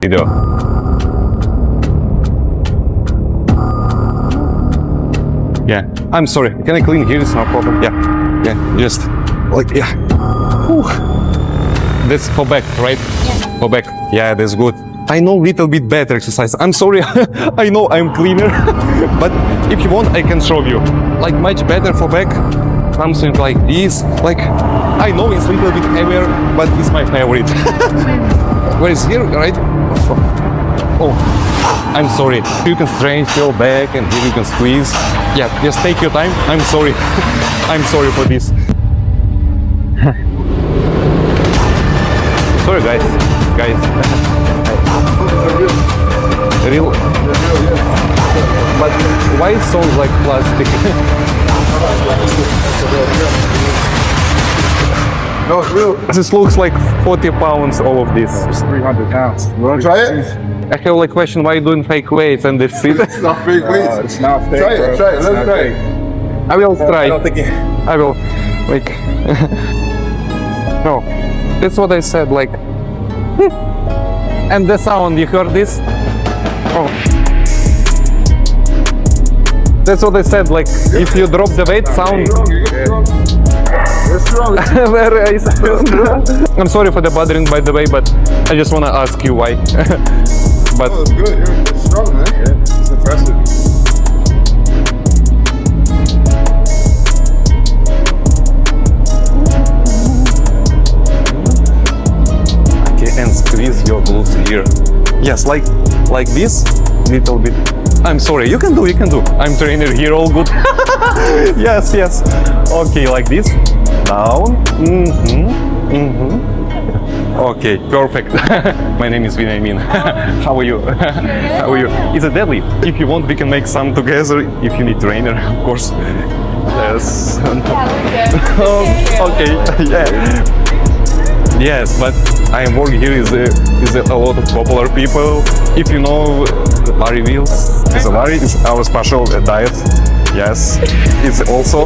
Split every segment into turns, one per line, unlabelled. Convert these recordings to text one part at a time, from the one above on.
video. Yeah, I'm sorry. Can I clean here? It's no problem. Yeah, just like, yeah. Whew. That's for back, right?
Yeah.
For back. Yeah, that's good. I know little bit better exercise. I'm sorry. I know I'm cleaner, but if you want, I can show you. Like much better for back. Something like this. Like, I know it's a little bit heavier, but it's my favorite. Where is here, right? Oh, I'm sorry. You can stretch your back and here you can squeeze. Yeah, just take your time. I'm sorry. I'm sorry for this. Sorry, guys. Real. But why it sounds like plastic?
No, it's real.
This looks like 40 pounds, all of this.
It's 300 pounds. You want to try it?
I have like question, why you doing fake weights and that's it?
It's not fake weights.
It's not fake,
Try
bro.
it, try it. Let's try it.
I will try.
I don't think it...
I will. Like, no, that's what I said. Like, and the sound. You heard this? Oh, that's what I said. Like, if you drop the weight, sound.
It's wrong.
Very nice. I'm sorry for the bothering, by the way, but I just wanna ask you why. But
Oh, it's good. You're strong, man.
Yeah, it's impressive.
okay, and squeeze your glutes here. Yes, like this, little bit. I'm sorry, you can do. I'm trainer here, all good. Yes. Okay, like this. Down. Okay, perfect. My name is Vinayamin. How are you? How are you? It's a deadlift. If you want, we can make some together. If you need trainer, of course. Yes. Okay. Yeah. Yes, but I am working here is a lot of popular people. If you know Larry Wheels, it's our special diet. Yes, it's also.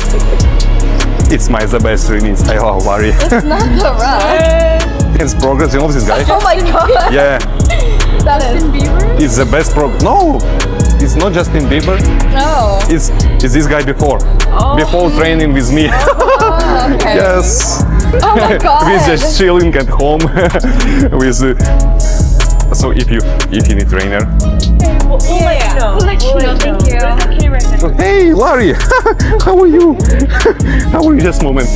It's the best training. I love Larry.
It's not the rush.
It's progress. You know this guy?
Oh my god.
Yeah,
That is Bieber?
it's the best No, it's not Justin Bieber.
No.
It's this guy before training with me.
Oh, okay.
Yes.
Oh my god.
We're just chilling at home with. So if you need trainer.
No, thank you.
Hey, Larry. How are you? How are you? Just a moment.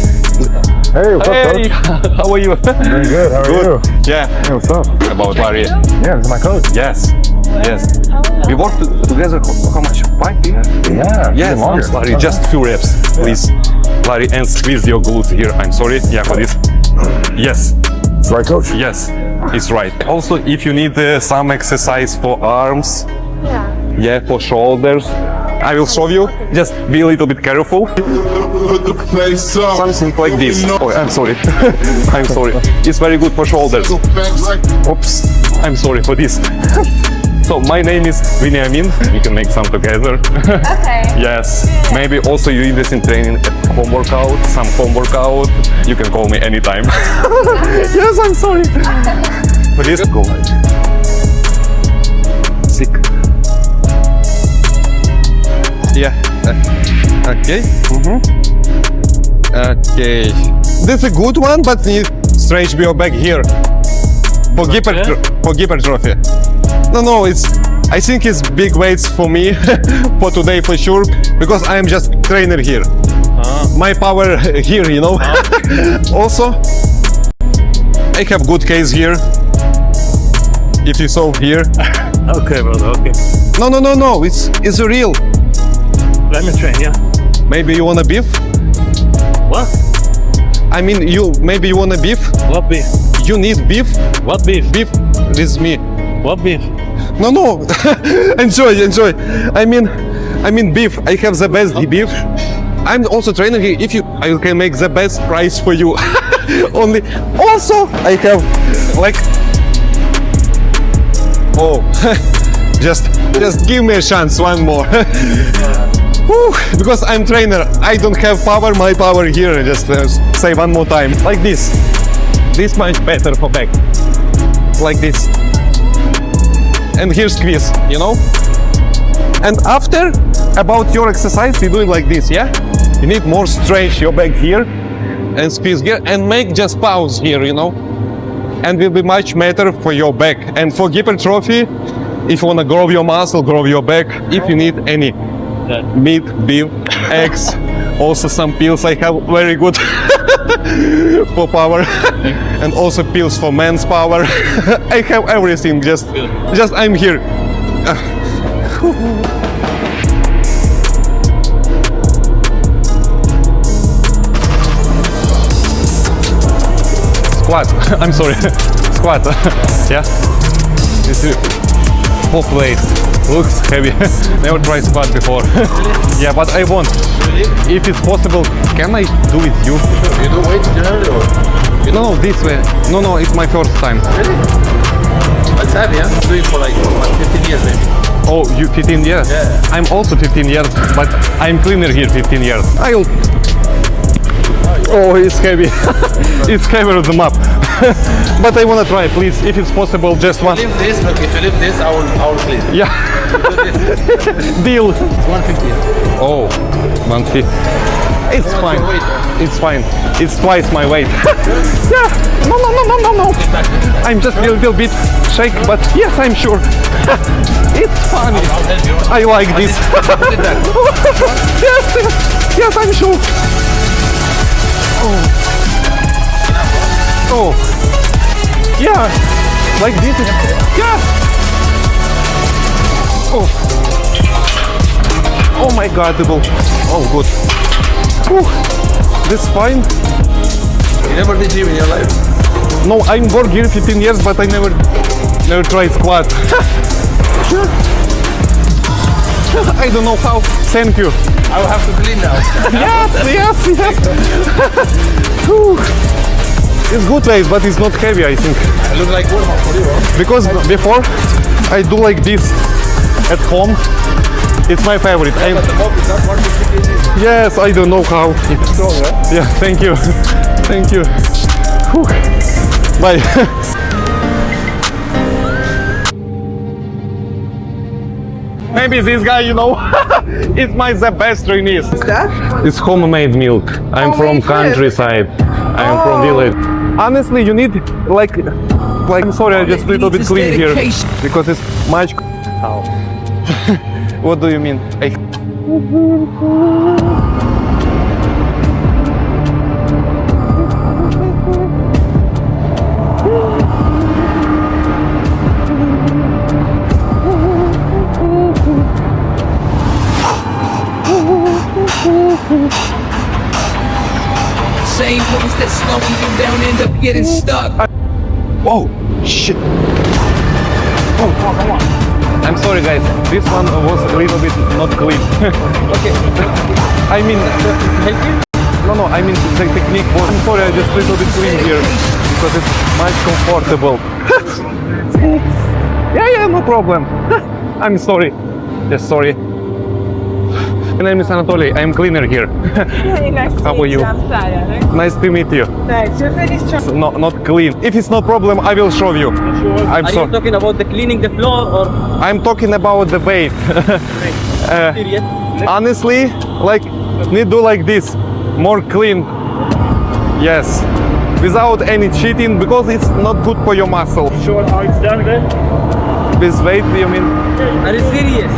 Hey, what's up,
Hey,
coach?
how are you?
Doing good. How are you?
Yeah.
Hey, what's up?
About Larry.
Yeah, this is my coach.
Yes. We worked together how much? 5 years?
Yeah.
Yes.
even longer.
Larry, just few reps, please. Larry, and squeeze your glutes here. I'm sorry. Yeah, for this. Yes.
That's right, coach.
Yes. It's right. Also, if you need some exercise for arms, yeah, for shoulders, I will show you. Just be a little bit careful.
Put the place up.
Something like this. Oh, I'm sorry. I'm sorry. It's very good for shoulders. Oops. I'm sorry for this. So my name is Vinayamin. We can make some together.
Okay.
Yes. Maybe also you invest in training home workout, some home workout. You can call me anytime. Yes, I'm sorry. Please go. Sick. Yeah. Okay. Okay. That's a good one, but need stretch your back here for hypertrophy. No, I think it's big weights for me for today for sure because I am just trainer here. My power here, you know. Also, I have good case here. If you saw here.
Okay, brother, okay.
No, it's real.
Let me train, yeah.
Maybe you want a beef?
What?
I mean, maybe you want a beef?
What beef?
You need beef?
What beef?
Beef with me.
What beef?
No. enjoy. I mean beef. I have the best beef. I'm also trainer here. If I can make the best price for you. Only. Also, I have like. Oh, just give me a chance. One more. Whew, because I'm trainer. I don't have power. My power here. Just say one more time. Like this. This much better for back. Like this. and here squeeze, you know? And after, about your exercise, we do it like this, yeah? You need more stretch your back here and squeeze here and make just pause here, you know? And will be much better for your back. And for hypertrophy, if you wanna grow your muscle, grow your back, if you need any meat, beef, eggs, also some pills I have very good for power, and also pills for men's power. I have everything, just I'm here. Squat. I'm sorry. Squat. Yeah. This is full place. Looks heavy. Never tried squat before. Yeah, but I want. If it's possible, can I do it you?
You do weights generally or?
No, this way. No, it's my first time.
Really? That's heavy, huh? Do it for like 15 years maybe.
Oh, you 15 years?
Yeah.
I'm also 15 years, but I'm cleaner here 15 years. I'll... Oh, it's heavy. It's heavier than map. But I wanna try, please, if it's possible, just one.
Leave this, but if you leave this, I will clean.
Yeah. Deal.
150.
Oh, 150. It's fine. It's fine. It's twice my weight. Yeah. No. I'm just a little bit shake, but yes, I'm sure. It's funny. I like this. Yes, I'm sure. Oh, yeah, like this. Yeah. Oh my God, double. Oh, good. This fine.
You never did gym in your life?
No, I'm working here 15 years, but I never tried squat. I don't know how. Thank you.
I will have to clean now.
Yes. Whew. It's good weight, but it's not heavy, I think.
I look like warm up for you, huh?
Because before I do like this at home. It's my favorite.
But the mob is not 150 kg.
Yes, I don't know how.
It's strong, right?
Yeah, thank you. Thank you. Whew. Bye. Maybe this guy, you know, it's the best trainees.
What's that?
It's homemade milk. I'm from
Homemade milk?
countryside. I'm from village. Honestly, you need like I'm sorry, I just little bit clean here because it's much. How? What do you mean?
Same moves that slowing you down end up getting stuck.
Whoa, shit. Oh, come on. I'm sorry, guys. This one was a little bit not clean. Okay. I mean, help you? No. I mean the technique was. I'm sorry, I just little bit clean here because it's much comfortable. Yeah, no problem. I'm sorry. Just sorry. My name is Anatoly. I'm cleaner here.
Nice to
How are
meet
you?
I'm Sarah.
Nice to meet you.
Nice. You're very strong.
Not clean. If it's no problem, I will show you. I'm
Are
sorry.
you talking about the cleaning the floor or
I'm talking about the weight.
period?
Honestly, like need do like this, more clean. Yes, without any cheating because it's not good for your muscle.
Sure how it's done then?
With weight, you mean?
Are you serious?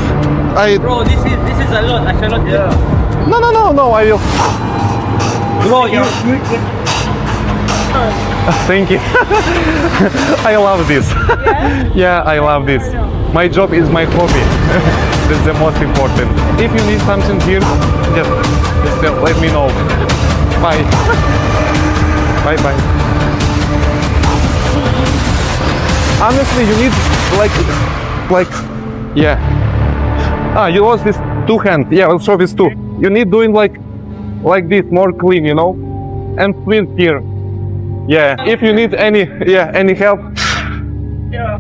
Bro, this is a lot. I cannot do it.
No. I will.
Bro, you
Thank you. I love this. Yeah, I love this. My job is my hobby. That's the most important. If you need something here, just let me know. Bye. Bye. Honestly, you need like, yeah. You lost this two hand. Yeah, I'll show this too. You need doing like this, more clean, you know, and twist here. Yeah. If you need any help,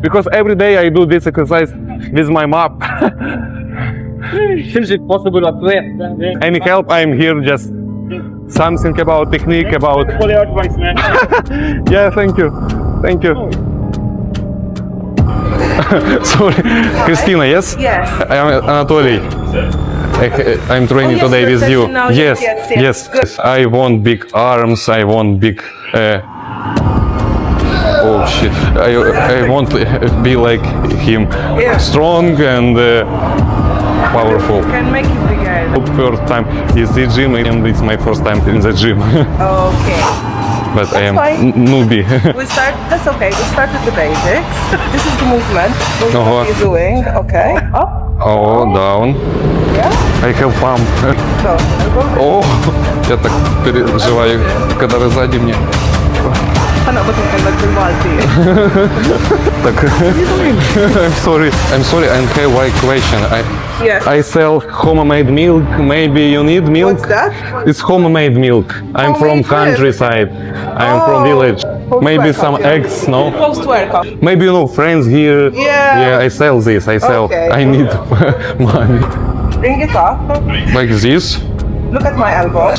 because every day I do this exercise with my map.
Seems impossible at where?
Any help, I'm here. Just something about technique, about.
For the advice, man.
Yeah, thank you. Sorry. Christina, yes?
Yes.
I'm Anatoly. I'm training
Oh, yes,
today
you're
with you.
session now.
Yes,
Yes. Good.
I want big arms. I want big. Oh shit! I want to be like him,
Yeah.
strong and powerful.
Can make it bigger.
First time is the gym, and it's my first time in the gym.
Okay.
But I am
fine.
newbie.
That's okay. We start with the basics. This is the movement. This is what you're doing. Okay. Up.
Oh, down.
Yeah.
I have pump.
So, elbow.
О, я так переживаю, когда вы сзади мне.
Ano ba itong nagdumati?
Так. I'm sorry, I have one question.
Yes.
I sell homemade milk. Maybe you need milk?
What's that?
It's homemade milk. I'm from
Homemade milk?
countryside. I'm from village. Maybe some eggs, no?
Post-workout.
Maybe you know friends here.
Yeah.
Yeah, I sell this. I sell.
Okay.
I need money.
Bring it up.
Like this.
Look at my elbow.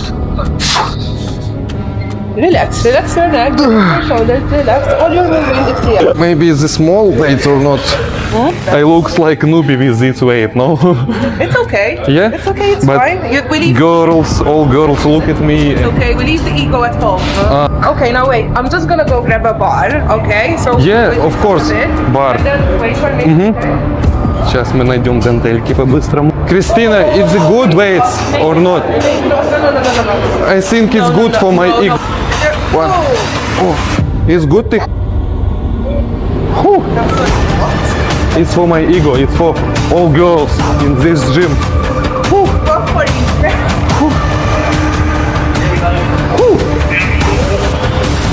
Relax your neck, your shoulders, relax. All your movement is here.
Maybe it's a small weight or not. I look like newbie with this weight, no?
It's okay.
Yeah?
It's okay, it's
But
fine. We leave,
all girls look at me.
it's okay, we leave the ego at home. Okay, now wait. I'm just gonna go grab a bar, okay? So
Yeah,
wait
of course.
a bit,
Bar.
And then wait for me. Okay?
Сейчас мы найдем гантельки по-быстрому. Кристина, it's a good weights or not?
No.
I think it's good for my ego. One. Oh, it's good thing. Whew. It's for my ego. It's for all girls in this gym.
Go for it.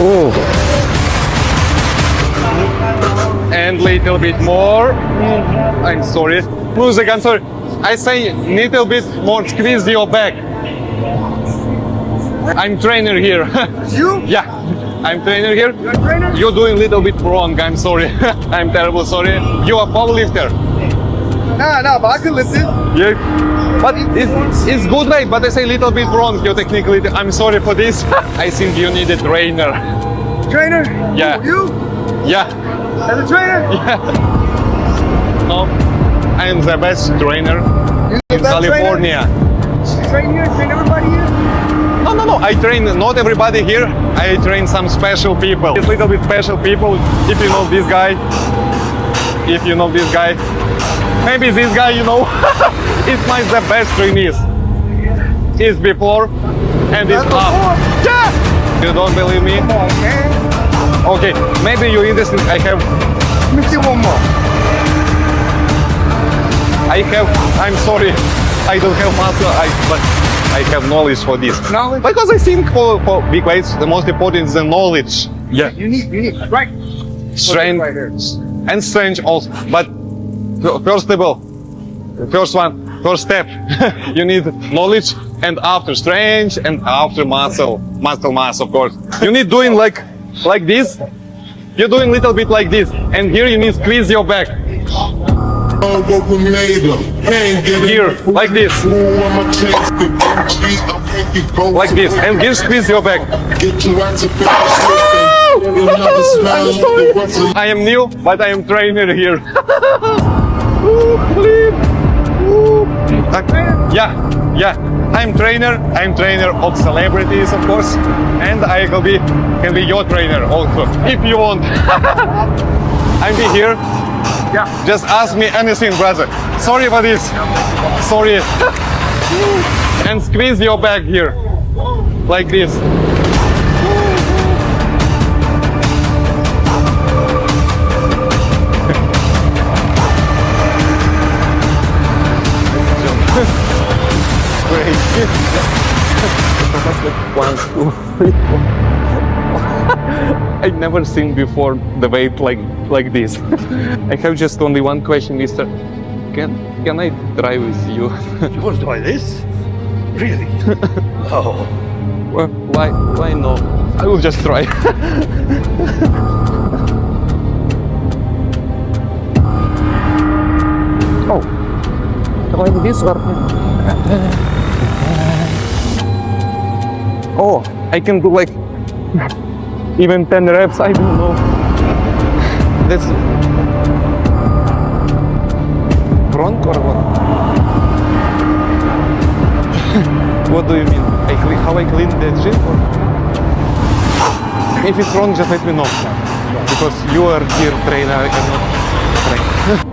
Oh. And little bit more. I'm sorry. Music, I'm sorry. I say little bit more, squeeze your back. I'm trainer here.
You?
Yeah, I'm trainer here.
You're a trainer?
You're doing little bit wrong. I'm sorry. I'm terrible sorry. You are powerlifter.
Nah, but I can lift it.
Yeah. But it's good weight, but I say little bit wrong. Your technically, I'm sorry for this. I think you need a trainer.
Trainer?
Yeah.
You?
Yeah.
As a trainer?
No, I am the best trainer
You
in California.
Train here? Train everybody here?
No. I train not everybody here. I train some special people. It's little bit special people. If you know this guy, maybe this guy, you know, it's my the best trainees. It's before and it's
That's
up.
before?
Yeah. You don't believe me?
Come on, man.
Okay, maybe you're interested.
Let me see one more.
I'm sorry, I don't have muscle, but I have knowledge for this.
Knowledge?
Because I think for big weights, the most important is the knowledge. Yeah.
You need, right?
Strength
Right here.
and strength also. But first of all, first step, you need knowledge and after strength and after muscle mass, of course. You need doing like this. You're doing little bit like this, and here you need squeeze your back. Here, like this. Like this, and here squeeze your back. I am new, but I am trainer here. Yeah. I'm trainer of celebrities, of course, and I can be your trainer also, if you want. I'm be here. Yeah. Just ask me anything, brother. Sorry for this. Sorry. And squeeze your back here, like this. One, two, three, four. I never seen before the weight like this. I have just only one question, mister. Can I try with you?
You want to try this? Really? Oh.
Well, why no? I will just try. Oh, like this or? Oh, I can do like even 10 reps. I don't know. That's or what? What do you mean? How I clean the gym? Or? If it's wrong, just let me know. Because you are here trainer, I cannot train.